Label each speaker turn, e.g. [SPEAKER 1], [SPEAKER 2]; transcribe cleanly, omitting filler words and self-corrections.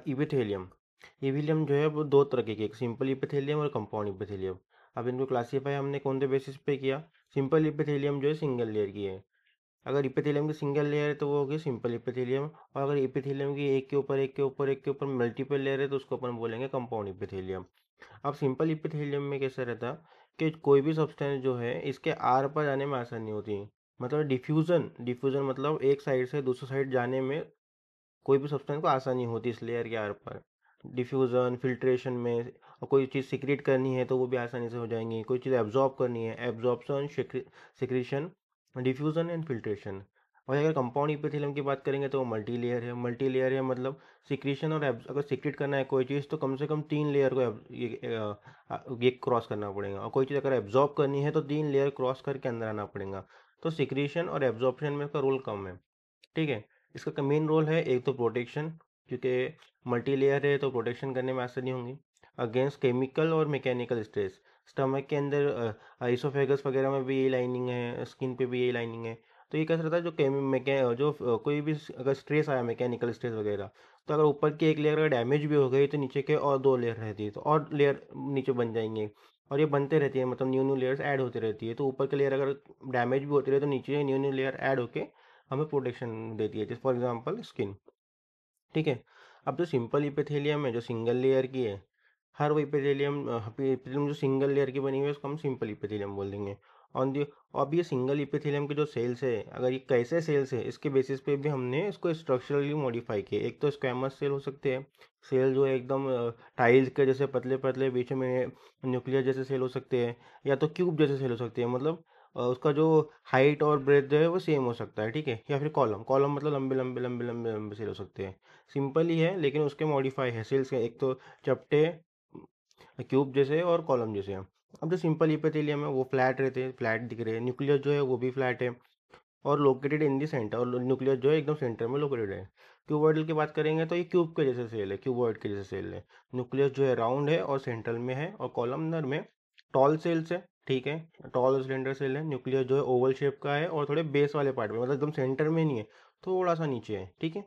[SPEAKER 1] Epithelium. Epithelium जो है वो दो तरह के, एक सिंपल इपिथेलियम और कंपाउंड इपिथेलियम। अब इनको क्लासीफाई हमने कौन से बेसिस पे किया? सिंपल इपिथेलियम जो है सिंगल लेयर की है। अगर इपिथेलियम की सिंगल लेयर है तो वो होगी सिंपल इपिथेलियम, और अगर इपिथेलियम की एक के ऊपर एक के ऊपर एक के ऊपर मल्टीपल लेयर है तो उसको अपन बोलेंगे कंपाउंड इपिथेलियम। अब सिंपल इपिथेलियम में कैसा रहता कि कोई भी सब्सटेंस जो है इसके आर पर जाने में आसानी होती है। मतलब डिफ्यूजन डिफ्यूजन मतलब एक साइड से दूसरी साइड जाने में कोई भी सब्सटेंस को आसानी होती है इस लेयर के आर पर। डिफ्यूज़न फिल्ट्रेशन में, और कोई चीज़ सिक्रीट करनी है तो वो भी आसानी से हो जाएंगी, कोई चीज़ एब्जॉर्ब करनी है, absorption, secretion, diffusion and filtration. और अगर कंपाउंड इपिथेलियम की बात करेंगे तो वो मल्टी लेयर है। मल्टी लेयर है मतलब सिक्रीशन और अगर सिक्रीट करना है कोई चीज़ तो कम से कम 3 लेयर को ये क्रॉस करना पड़ेगा, और कोई चीज़ अगर एब्जॉर्ब करनी है तो 3 लेयर क्रॉस करके अंदर आना पड़ेगा। तो सिक्रीशन और एब्जॉर्प्शन में इसका रोल कम है। ठीक है। इसका मेन रोल है एक तो प्रोटेक्शन, क्योंकि मल्टी लेयर है तो प्रोटेक्शन करने में आसानी होंगी अगेंस्ट केमिकल और मैकेनिकल स्ट्रेस। स्टमक के अंदर इसोफेगस वगैरह में भी यही लाइनिंग है, स्किन पे भी यही लाइनिंग है। तो ये कैसा रहता है जो कोई भी अगर स्ट्रेस आया मैकेनिकल स्ट्रेस वगैरह, तो अगर ऊपर की एक लेयर अगर डैमेज भी हो गई तो नीचे के और 2 लेयर रहती है, तो और लेयर नीचे बन जाएंगे। और ये बनते रहती है, मतलब न्यू न्यू लेयर्स ऐड होती रहती है, तो ऊपर की लेयर अगर डैमेज भी होती रहे तो नीचे न्यू न्यू लेयर ऐड होके हमें प्रोटेक्शन देती है, जैसे फॉर एग्जांपल स्किन। ठीक है। अब जो सिंपल इपिथेलियम है जो सिंगल लेयर की है, हर वो इपिथेलियम जो सिंगल लेयर की बनी हुई है उसको हम सिंपल इपिथेलियम बोल देंगे। ऑन दी अब ये सिंगल इपिथेलियम के जो सेल्स है, अगर ये कैसे सेल्स है इसके बेसिस पे भी हमने इसको स्ट्रक्चरली मॉडिफाई किया। एक तो स्क्वैमस सेल हो सकते हैं, सेल जो है एकदम टाइल्स के जैसे पतले पतले, बीच में न्यूक्लियर जैसे सेल हो सकते हैं, या तो क्यूब जैसे सेल हो सकते हैं, मतलब उसका जो हाइट और ब्रेथ जो है वो सेम हो सकता है। ठीक है। या फिर कॉलम कॉलम मतलब लंबे लंबे लंबे लंबे लंबे सेल हो सकते हैं। सिंपल ही है लेकिन उसके मॉडिफाई है सेल्स के, एक तो चपटे, क्यूब जैसे और कॉलम जैसे हैं। अब जो सिंपल इपिथेलियम है वो फ्लैट रहते हैं, फ्लैट दिख रहे हैं। न्यूक्लियस जो है वो भी फ्लैट है और लोकेटेड इन दी सेंटर, और न्यूक्लियस जो है एकदम सेंटर में लोकेटेड है। क्यूबॉइडल की बात करेंगे तो ये क्यूब के जैसे सेल है, क्यूबॉइड के जैसे सेल है। न्यूक्लियस जो है राउंड है और सेंट्रल में है, और कॉलमनर में टॉल सेल्स है। ठीक है। टॉल सिलेंडर सेल है। न्यूक्लियस जो है ओवल शेप का है और थोड़े बेस वाले पार्ट में, मतलब एकदम सेंटर में नहीं है, थोड़ा सा नीचे है। ठीक है।